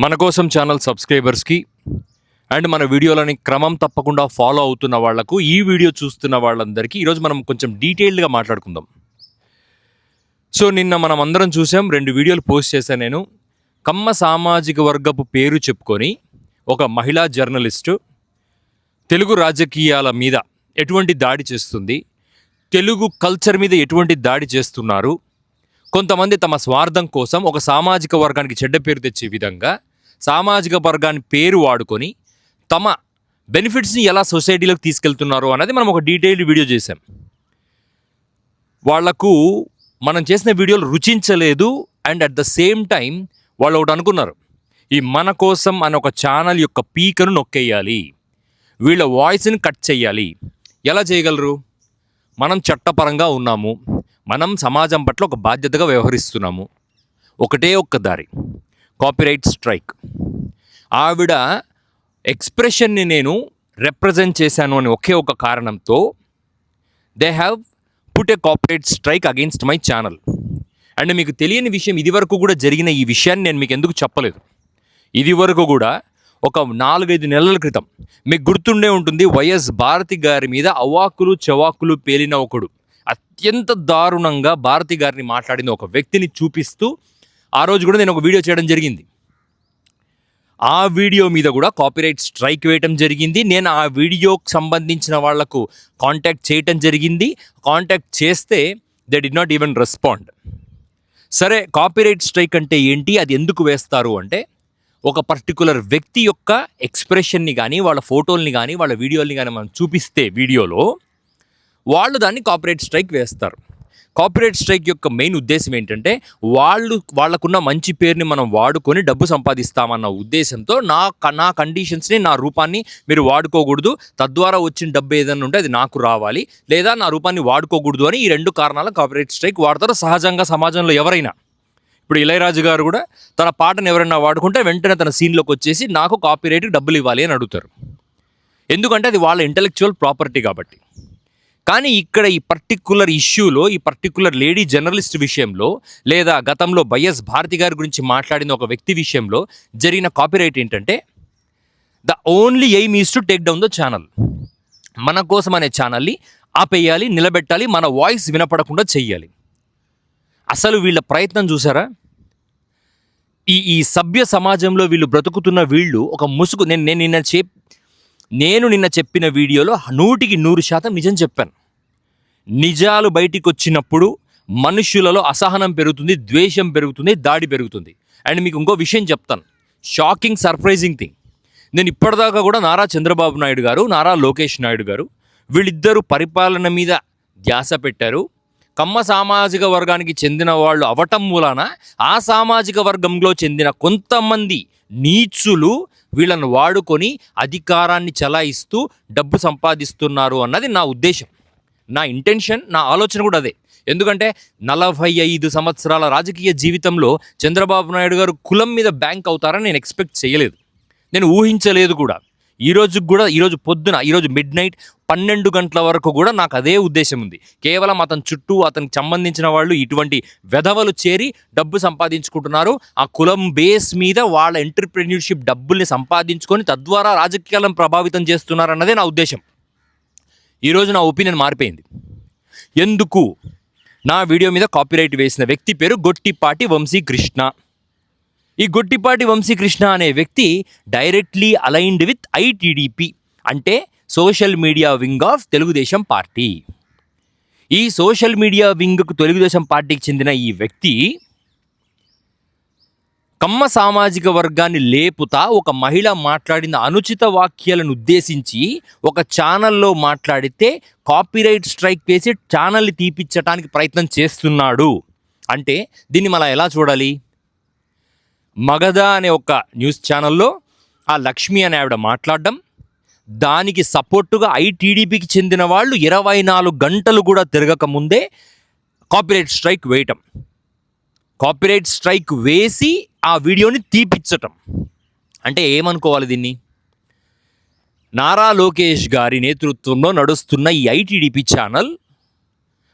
మన కోసం ఛానల్ సబ్స్క్రైబర్స్కి అండ్ మన వీడియోలని క్రమం తప్పకుండా ఫాలో అవుతున్న వాళ్లకు, ఈ వీడియో చూస్తున్న వాళ్ళందరికీ ఈరోజు మనం కొంచెం డీటెయిల్డ్గా మాట్లాడుకుందాం. సో నిన్న మనం అందరం చూసాం, 2 వీడియోలు పోస్ట్ చేశాను నేను. కమ్మ సామాజిక వర్గపు పేరు చెప్పుకొని ఒక మహిళా జర్నలిస్టు తెలుగు రాజకీయాల మీద ఎటువంటి దాడి చేస్తుంది, తెలుగు కల్చర్ మీద ఎటువంటి దాడి చేస్తున్నారు, కొంతమంది తమ స్వార్థం కోసం ఒక సామాజిక వర్గానికి చెడ్డ పేరు తెచ్చే విధంగా సామాజిక వర్గాన్ని పేరు వాడుకొని తమ బెనిఫిట్స్ని ఎలా సొసైటీలోకి తీసుకెళ్తున్నారు అనేది మనం ఒక డీటెయిల్డ్ వీడియో చేశాం. వాళ్లకు మనం చేసిన వీడియోలు రుచించలేదు. And at the same time వాళ్ళు ఒకటి అనుకున్నారు, ఈ మన కోసం అనే ఒక ఛానల్ యొక్క పీకను నొక్కేయాలి, వీళ్ళ వాయిస్ని కట్ చేయాలి. ఎలా చేయగలరు? మనం చట్టపరంగా ఉన్నాము, మనం సమాజం పట్ల ఒక బాధ్యతగా వ్యవహరిస్తున్నాము. ఒకటే ఒక్క దారి, కాపీరైట్ స్ట్రైక్. ఆవిడ ఎక్స్ప్రెషన్ని నేను రిప్రజెంట్ చేశాను అని ఒకే ఒక కారణంతో they have put a copyright strike against my channel. And మీకు తెలియని విషయం, ఇది వరకు కూడా జరిగిన ఈ విషయాన్ని నేను మీకు ఎందుకు చెప్పలేదు. ఇది వరకు కూడా ఒక 4-5 నెలల క్రితం మీకు గుర్తుండే ఉంటుంది, వైఎస్ భారతి గారి మీద అవాకులు చవాకులు పేలిన ఒకడు అత్యంత దారుణంగా భారతి గారిని మాట్లాడిన ఒక వ్యక్తిని చూపిస్తూ ఆ రోజు కూడా నేను ఒక వీడియో చేయడం జరిగింది. ఆ వీడియో మీద కూడా కాపీరైట్ స్ట్రైక్ వేయటం జరిగింది. నేను ఆ వీడియోకి సంబంధించిన వాళ్లకు కాంటాక్ట్ చేయటం జరిగింది. కాంటాక్ట్ చేస్తే they did not even respond. సరే, కాపీరైట్ స్ట్రైక్ అంటే ఏంటి, అది ఎందుకు వేస్తారు అంటే, ఒక పర్టికులర్ వ్యక్తి యొక్క ఎక్స్ప్రెషన్ని కానీ, వాళ్ళ ఫోటోల్ని కానీ, వాళ్ళ వీడియోల్ని కానీ మనం చూపిస్తే వీడియోలో వాళ్ళు దాన్ని కాపీరైట్ స్ట్రైక్ వేస్తారు. కాపీరైట్ స్ట్రైక్ యొక్క మెయిన్ ఉద్దేశం ఏంటంటే, వాళ్ళకున్న మంచి పేరుని మనం వాడుకొని డబ్బు సంపాదిస్తామన్న ఉద్దేశంతో నా కండిషన్స్ని, నా రూపాన్ని మీరు వాడుకోకూడదు, తద్వారా వచ్చిన డబ్బు ఏదైనా ఉంటే అది నాకు రావాలి, లేదా నా రూపాన్ని వాడుకోకూడదు అని ఈ 2 కారణాల కాపీరైట్ స్ట్రైక్ వాడతారు. సహజంగా సమాజంలో ఎవరైనా, ఇప్పుడు ఇళయరాజు గారు కూడా తన పాటను ఎవరైనా వాడుకుంటే వెంటనే తన సీన్లోకి వచ్చేసి నాకు కాపీరైట్కి డబ్బులు ఇవ్వాలి అని అడుగుతారు. ఎందుకంటే అది వాళ్ళ ఇంటెలెక్చువల్ ప్రాపర్టీ కాబట్టి. కానీ ఇక్కడ ఈ పర్టిక్యులర్ ఇష్యూలో, ఈ పర్టిక్యులర్ లేడీ జర్నలిస్ట్ విషయంలో, లేదా గతంలో వైఎస్ భారతి గారి గురించి మాట్లాడిన ఒక వ్యక్తి విషయంలో జరిగిన కాపీరైట్ ఏంటంటే, the only aim is to take down the channel. మన కోసం అనే ఛానల్ని ఆపేయాలి, నిలబెట్టాలి, మన వాయిస్ వినపడకుండా చెయ్యాలి. అసలు వీళ్ళ ప్రయత్నం చూసారా? ఈ సభ్య సమాజంలో వీళ్ళు బ్రతుకుతున్న వీళ్ళు ఒక ముసుగు. నేను నిన్న చెప్పిన వీడియోలో 100% నిజం చెప్పాను. నిజాలు బయటికి వచ్చినప్పుడు మనుషులలో అసహనం పెరుగుతుంది, ద్వేషం పెరుగుతుంది, దాడి పెరుగుతుంది. అండ్ మీకు ఇంకో విషయం చెప్తాను, షాకింగ్ సర్ప్రైజింగ్ థింగ్. నేను ఇప్పటిదాకా కూడా నారా చంద్రబాబు నాయుడు గారు, నారా లోకేష్ నాయుడు గారు వీళ్ళిద్దరూ పరిపాలన మీద ధ్యాస పెట్టారు. కమ్మ సామాజిక వర్గానికి చెందిన వాళ్ళు అవటం మూలాన ఆ సామాజిక వర్గంలో చెందిన కొంతమంది నీచులు వీళ్ళను వాడుకొని అధికారాన్ని చలాయిస్తూ డబ్బు సంపాదిస్తున్నారు అన్నది నా ఉద్దేశం, నా ఇంటెన్షన్, నా ఆలోచన కూడా అదే. ఎందుకంటే 45 సంవత్సరాల రాజకీయ జీవితంలో చంద్రబాబు నాయుడు గారు కులం మీద బ్యాంక్ అవుతారని నేను ఎక్స్పెక్ట్ చేయలేదు, నేను ఊహించలేదు కూడా. ఈరోజు పొద్దున, ఈరోజు మిడ్నైట్ 12 గంటల వరకు కూడా నాకు అదే ఉద్దేశం ఉంది. కేవలం అతని చుట్టూ అతనికి సంబంధించిన వాళ్ళు ఇటువంటి వెధవలు చేరి డబ్బు సంపాదించుకుంటున్నారు, ఆ కులం బేస్ మీద వాళ్ళ ఎంటర్‌ప్రెన్యూర్‌షిప్ డబ్బుల్ని సంపాదించుకొని తద్వారా రాజకీయాలను ప్రభావితం చేస్తున్నారు అన్నదే నా ఉద్దేశం. ఈరోజు నా ఒపీనియన్ మారిపోయింది. ఎందుకు? నా వీడియో మీద కాపీరైట్ వేసిన వ్యక్తి పేరు గొట్టిపాటి వంశీకృష్ణ. ఈ గొట్టిపాటి వంశీకృష్ణ అనే వ్యక్తి డైరెక్ట్లీ అలైన్డ్ విత్ ఐటీడీపీ, అంటే social media wing of Telugu Desam party. ఈ సోషల్ మీడియా వింగ్కు తెలుగుదేశం పార్టీకి చెందిన ఈ వ్యక్తి కమ్మ సామాజిక వర్గాన్ని లేపుతా ఒక మహిళ మాట్లాడిన అనుచిత వాక్యాలను ఉద్దేశించి ఒక ఛానల్లో మాట్లాడితే కాపీరైట్ స్ట్రైక్ వేసి ఛానల్ని తీపిచ్చటానికి ప్రయత్నం చేస్తున్నాడు. అంటే దీన్ని మనం ఎలా చూడాలి? మగధ అనే ఒక న్యూస్ ఛానల్లో ఆ లక్ష్మి అనే ఆవిడ మాట్లాడడం, దానికి సపోర్టుగా ఐటీడీపీకి చెందిన వాళ్ళు 24 గంటలు కూడా తిరగక ముందే కాపీరైట్ స్ట్రైక్ వేయటం, కాపీరైట్ స్ట్రైక్ వేసి ఆ వీడియోని తీపిచ్చటం. అంటే ఏమనుకోవాలి దీన్ని? నారా లోకేష్ గారి నేతృత్వంలో నడుస్తున్న ఈ ఐటీడీపీ ఛానల్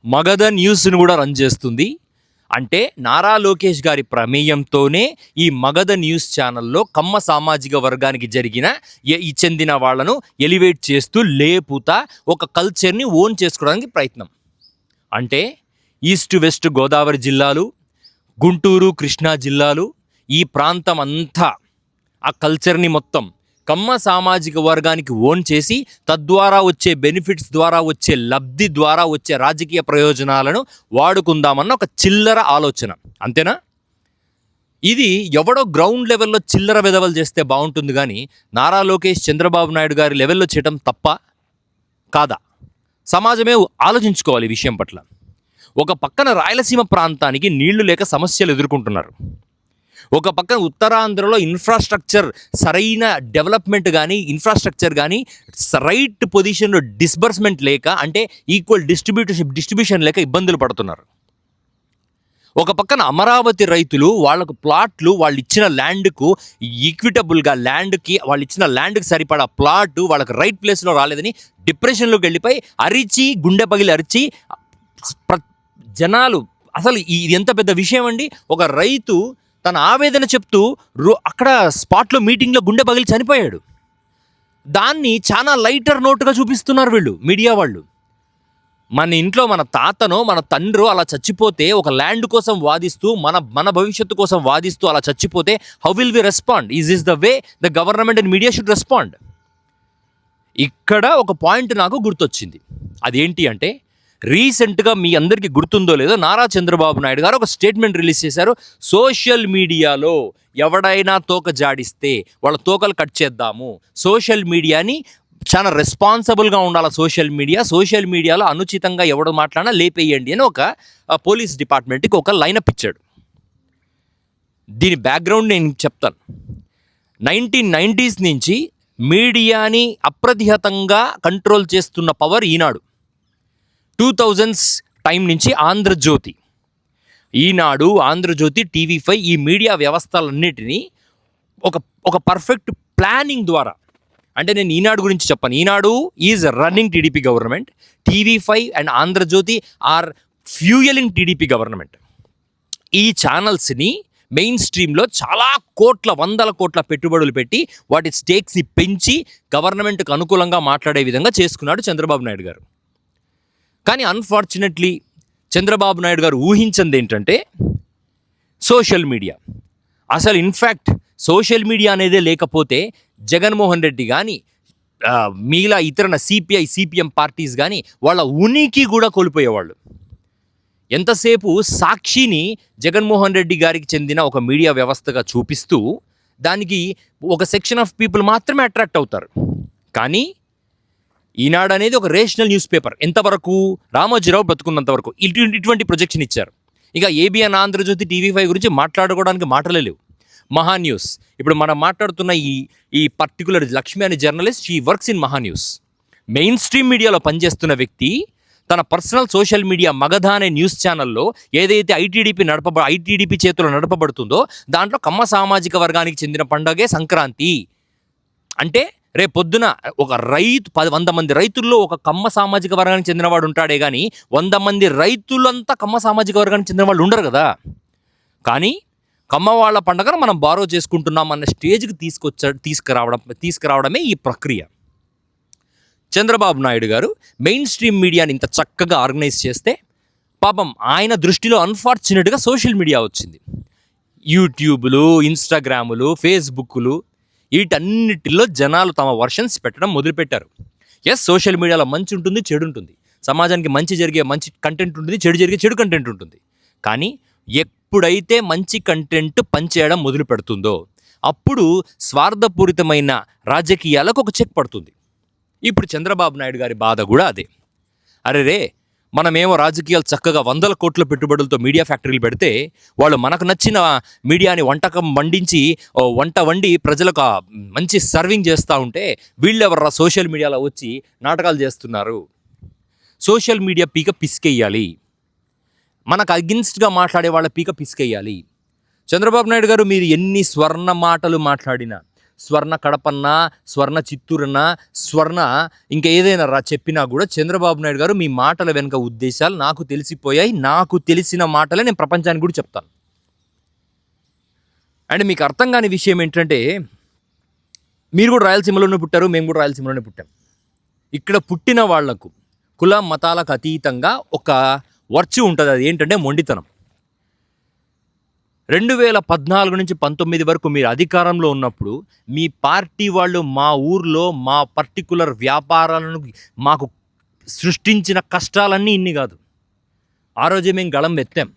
మగధ న్యూస్ని కూడా రన్ చేస్తుంది. అంటే నారా లోకేష్ గారి ప్రమేయంతోనే ఈ మగధ న్యూస్ ఛానల్లో కమ్మ సామాజిక వర్గానికి జరిగిన ఈ చెందిన వాళ్ళను ఎలివేట్ చేస్తూ లేపుతా ఒక కల్చర్ని ఓన్ చేసుకోవడానికి ప్రయత్నం. అంటే ఈస్ట్ వెస్ట్ గోదావరి జిల్లాలు, గుంటూరు కృష్ణా జిల్లాలు, ఈ ప్రాంతం అంతా ఆ కల్చర్ని మొత్తం కమ్మ సామాజిక వర్గానికి ఓన్ చేసి తద్వారా వచ్చే బెనిఫిట్స్ ద్వారా వచ్చే లబ్ధి ద్వారా వచ్చే రాజకీయ ప్రయోజనాలను వాడుకుందామన్న ఒక చిల్లర ఆలోచన. అంతేనా? ఇది ఎవడో గ్రౌండ్ లెవెల్లో చిల్లర విధవలు చేస్తే బాగుంటుంది, కానీ నారా లోకేష్ చంద్రబాబు నాయుడు గారి లెవెల్లో చేయడం తప్ప కాదా? సమాజమే ఆలోచించుకోవాలి ఈ విషయం పట్ల. ఒక పక్కన రాయలసీమ ప్రాంతానికి నీళ్లు లేక సమస్యలు ఎదుర్కొంటున్నారు. ఒక పక్కన ఉత్తరాంధ్రలో ఇన్ఫ్రాస్ట్రక్చర్ సరైన డెవలప్మెంట్ కానీ ఇన్ఫ్రాస్ట్రక్చర్ కానీ రైట్ పొజిషన్లో డిస్బర్స్మెంట్ లేక, అంటే ఈక్వల్ డిస్ట్రిబ్యూషన్ లేక ఇబ్బందులు పడుతున్నారు. ఒక పక్కన అమరావతి రైతులు వాళ్ళకు ప్లాట్లు వాళ్ళు ఇచ్చిన ల్యాండ్కు ఈక్విటబుల్గా వాళ్ళు ఇచ్చిన ల్యాండ్కి సరిపడా ప్లాట్ వాళ్ళకి రైట్ ప్లేస్లో రాలేదని డిప్రెషన్లోకి వెళ్ళిపోయి అరిచి గుండె పగిలి అరిచి జనాలు అసలు ఇది ఎంత పెద్ద విషయం అండి. ఒక రైతు తన ఆవేదన చెప్తూ అక్కడ స్పాట్లో మీటింగ్లో గుండె పగిలి చనిపోయాడు. దాన్ని చాలా లైటర్ నోటుగా చూపిస్తున్నారు వీళ్ళు, మీడియా వాళ్ళు. మన ఇంట్లో మన తాతనో మన తండ్రో అలా చచ్చిపోతే, ఒక ల్యాండ్ కోసం వాదిస్తూ మన భవిష్యత్తు కోసం వాదిస్తూ అలా చచ్చిపోతే how will we respond? Is the way the government and media should respond. ఇక్కడ ఒక పాయింట్ నాకు గుర్తొచ్చింది. అదేంటి అంటే, రీసెంట్గా మీ అందరికీ గుర్తుందో లేదో నారా చంద్రబాబు నాయుడు గారు ఒక స్టేట్మెంట్ రిలీజ్ చేశారు. సోషల్ మీడియాలో ఎవడైనా తోక జాడిస్తే వాళ్ళ తోకలు కట్ చేద్దాము, సోషల్ మీడియాని చాలా రెస్పాన్సిబుల్గా ఉండాలి, సోషల్ మీడియాలో అనుచితంగా ఎవడు మాట్లాడినా లేపేయండి అని ఒక పోలీస్ డిపార్ట్మెంట్కి ఒక లైనప్ ఇచ్చాడు. దీని బ్యాక్గ్రౌండ్ నేను చెప్తాను. 1990s నుంచి మీడియాని అప్రతిహతంగా కంట్రోల్ చేస్తున్న పవర్ ఈనాడు. 2000s టైం నుంచి ఈనాడు, ఆంధ్రజ్యోతి, TV5 ఈ మీడియా వ్యవస్థలన్నిటినీ ఒక పర్ఫెక్ట్ ప్లానింగ్ ద్వారా, అంటే నేను ఈనాడు గురించి చెప్పాను. Eenadu is running TDP government, TV5 and Andhrajyothy are fuelling TDP government. ఈ ఛానల్స్ని మెయిన్ స్ట్రీమ్లో చాలా వందల కోట్ల పెట్టుబడులు పెట్టి వాటి స్టేక్స్ని పెంచి గవర్నమెంట్కి అనుకూలంగా మాట్లాడే విధంగా చేసుకున్నాడు చంద్రబాబు నాయుడు గారు. కానీ అన్ఫార్చునేట్లీ చంద్రబాబు నాయుడు గారు ఊహించింది ఏంటంటే సోషల్ మీడియా. అసలు ఇన్ఫ్యాక్ట్ సోషల్ మీడియా అనేదే లేకపోతే జగన్మోహన్ రెడ్డి కానీ మిగిలిన ఇతర సిపిఐ సిపిఎం పార్టీస్ కానీ వాళ్ళ ఉనికి కూడా కోల్పోయేవాళ్ళు. ఎంతసేపు సాక్షిని జగన్మోహన్ రెడ్డి గారికి చెందిన ఒక మీడియా వ్యవస్థగా చూపిస్తూ దానికి ఒక సెక్షన్ ఆఫ్ పీపుల్ మాత్రమే అట్రాక్ట్ అవుతారు. కానీ ఈనాడు అనేది ఒక రేషనల్ న్యూస్ పేపర్. ఎంతవరకు? రామోజీరావు బ్రతుకున్నంత వరకు ఇటువంటి ప్రొజెక్షన్ ఇచ్చారు. ఇక ఏబిఎన్, ఆంధ్రజ్యోతి, TV5 గురించి మాట్లాడుకోవడానికి మాటలే లేవు. మహా న్యూస్, ఇప్పుడు మనం మాట్లాడుతున్న ఈ పర్టికులర్ లక్ష్మి అనే జర్నలిస్ట్, షీ వర్క్స్ ఇన్ మహా న్యూస్. మెయిన్ స్ట్రీమ్ మీడియాలో పనిచేస్తున్న వ్యక్తి తన పర్సనల్ సోషల్ మీడియా మగధ అనే న్యూస్ ఛానల్లో ఏదైతే ఐటీడీపీ చేతిలో నడపబడుతుందో దాంట్లో కమ్మ సామాజిక వర్గానికి చెందిన పండుగే సంక్రాంతి. అంటే రేపొద్దున ఒక 100 మంది రైతుల్లో ఒక కమ్మ సామాజిక వర్గానికి చెందినవాడు ఉంటాడే కానీ 100 మంది రైతులంతా కమ్మ సామాజిక వర్గానికి చెందిన వాళ్ళు ఉండరు కదా. కానీ కమ్మ వాళ్ళ పండుగను మనం బారో చేసుకుంటున్నాం అన్న స్టేజ్కి తీసుకురావడమే ఈ ప్రక్రియ. చంద్రబాబు నాయుడు గారు మెయిన్ స్ట్రీమ్ మీడియాని ఇంత చక్కగా ఆర్గనైజ్ చేస్తే పాపం ఆయన దృష్టిలో అన్ఫార్చునేట్గా సోషల్ మీడియా వచ్చింది. యూట్యూబ్లు, ఇన్స్టాగ్రాములు, ఫేస్బుక్లు, వీటన్నిటిలో జనాలు తమ వర్షన్స్ పెట్టడం మొదలుపెట్టారు. ఎస్, సోషల్ మీడియాలో మంచి ఉంటుంది, చెడు ఉంటుంది. సమాజానికి మంచి జరిగే మంచి కంటెంట్ ఉంటుంది, చెడు జరిగే చెడు కంటెంట్ ఉంటుంది. కానీ ఎప్పుడైతే మంచి కంటెంట్ పనిచేయడం మొదలు పెడుతుందో అప్పుడు స్వార్థపూరితమైన రాజకీయాలకు ఒక చెక్ పడుతుంది. ఇప్పుడు చంద్రబాబు నాయుడు గారి బాధ కూడా అదే. అరే మనమేమో రాజకీయాలు చక్కగా 100 కోట్ల పెట్టుబడులతో మీడియా ఫ్యాక్టరీలు పెడితే వాళ్ళు మనకు నచ్చిన మీడియాని వంట వండి ప్రజలకు మంచి సర్వింగ్ చేస్తూ ఉంటే వీళ్ళెవర్రా సోషల్ మీడియాలో వచ్చి నాటకాలు చేస్తున్నారు. సోషల్ మీడియా పీక పిసికేయాలి, మనకు అగెన్స్ట్గా మాట్లాడే వాళ్ళ పీక పిసికేయాలి. చంద్రబాబు నాయుడు గారు మీరు ఎన్ని స్వర్ణ మాటలు మాట్లాడినా, స్వర్ణ కడపన్న, స్వర్ణ చిత్తూరన్న, స్వర్ణ ఇంకా ఏదైనా చెప్పినా కూడా చంద్రబాబు నాయుడు గారు మీ మాటల వెనుక ఉద్దేశాలు నాకు తెలిసిపోయాయి. నాకు తెలిసిన మాటలే నేను ప్రపంచానికి కూడా చెప్తాను. అండ్ మీకు అర్థం కాని విషయం ఏంటంటే, మీరు కూడా రాయలసీమలోనే పుట్టారు, మేము కూడా రాయలసీమలోనే పుట్టాం. ఇక్కడ పుట్టిన వాళ్లకు కుల మతాలకు అతీతంగా ఒక వర్చు ఉంటుంది. అది ఏంటంటే మొండితనం. 2014 నుంచి 19 వరకు మీరు అధికారంలో ఉన్నప్పుడు మీ పార్టీ వాళ్ళు మా ఊర్లో మా పర్టికులర్ వ్యాపారాలను మాకు సృష్టించిన కష్టాలన్నీ ఇన్ని కాదు. ఆ రోజే మేము గళం ఎత్తాం.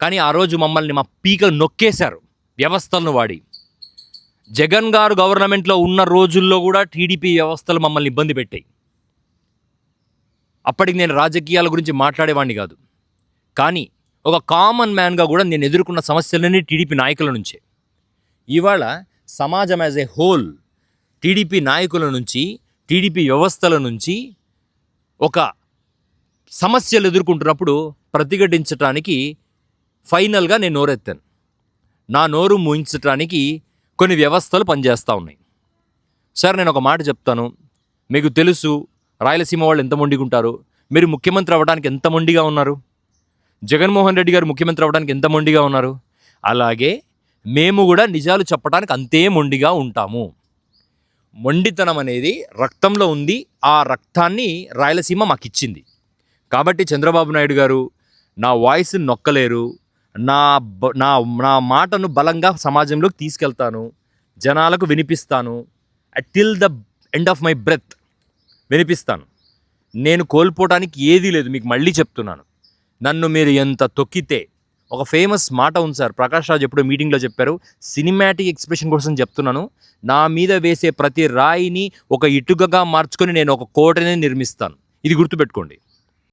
కానీ ఆ రోజు మమ్మల్ని మా పీకలు నొక్కేశారు వ్యవస్థలను వాడి. జగన్ గారు గవర్నమెంట్లో ఉన్న రోజుల్లో కూడా టీడీపీ వ్యవస్థలు మమ్మల్ని ఇబ్బంది పెట్టాయి. అప్పటికి నేను రాజకీయాల గురించి మాట్లాడేవాడిని కాదు. కానీ ఒక కామన్ మ్యాన్గా కూడా నేను ఎదుర్కొన్న సమస్యలన్నీ టీడీపీ నాయకుల నుంచే. ఇవాళ సమాజం యాజ్ ఏ హోల్ టీడీపీ నాయకుల నుంచి, టీడీపీ వ్యవస్థల నుంచి ఒక సమస్యలు ఎదుర్కొంటున్నప్పుడు ప్రతిఘటించడానికి ఫైనల్గా నేను నోరెత్తాను. నా నోరు మూయించడానికి కొన్ని వ్యవస్థలు పనిచేస్తూ ఉన్నాయి. సార్, నేను ఒక మాట చెప్తాను. మీకు తెలుసు రాయలసీమ వాళ్ళు ఎంత మొండిగా ఉంటారు. మీరు ముఖ్యమంత్రి అవ్వడానికి ఎంత మొండిగా ఉన్నారు. జగన్మోహన్ రెడ్డి గారు ముఖ్యమంత్రి అవ్వడానికి ఎంత మొండిగా ఉన్నారు. అలాగే మేము కూడా నిజాలు చెప్పడానికి అంతే మొండిగా ఉంటాము. మొండితనం అనేది రక్తంలో ఉంది. ఆ రక్తాన్ని రాయలసీమ మాకు ఇచ్చింది. కాబట్టి చంద్రబాబు నాయుడు గారు నా వాయిస్ని నొక్కలేరు. నా నా మాటను బలంగా సమాజంలోకి తీసుకెళ్తాను, జనాలకు వినిపిస్తాను. Till the end of my breath వినిపిస్తాను. నేను కోల్పోవడానికి ఏదీ లేదు. మీకు మళ్ళీ చెప్తున్నాను, నన్ను మీరు ఎంత తొక్కితే, ఒక ఫేమస్ మాట ఉంది సార్, ప్రకాష్ రాజ్ ఎప్పుడో మీటింగ్లో చెప్పారు, సినిమాటిక్ ఎక్స్ప్రెషన్ కోసం చెప్తున్నాను, నా మీద వేసే ప్రతి రాయిని ఒక ఇటుకగా మార్చుకొని నేను ఒక కోటని నిర్మిస్తాను. ఇది గుర్తుపెట్టుకోండి.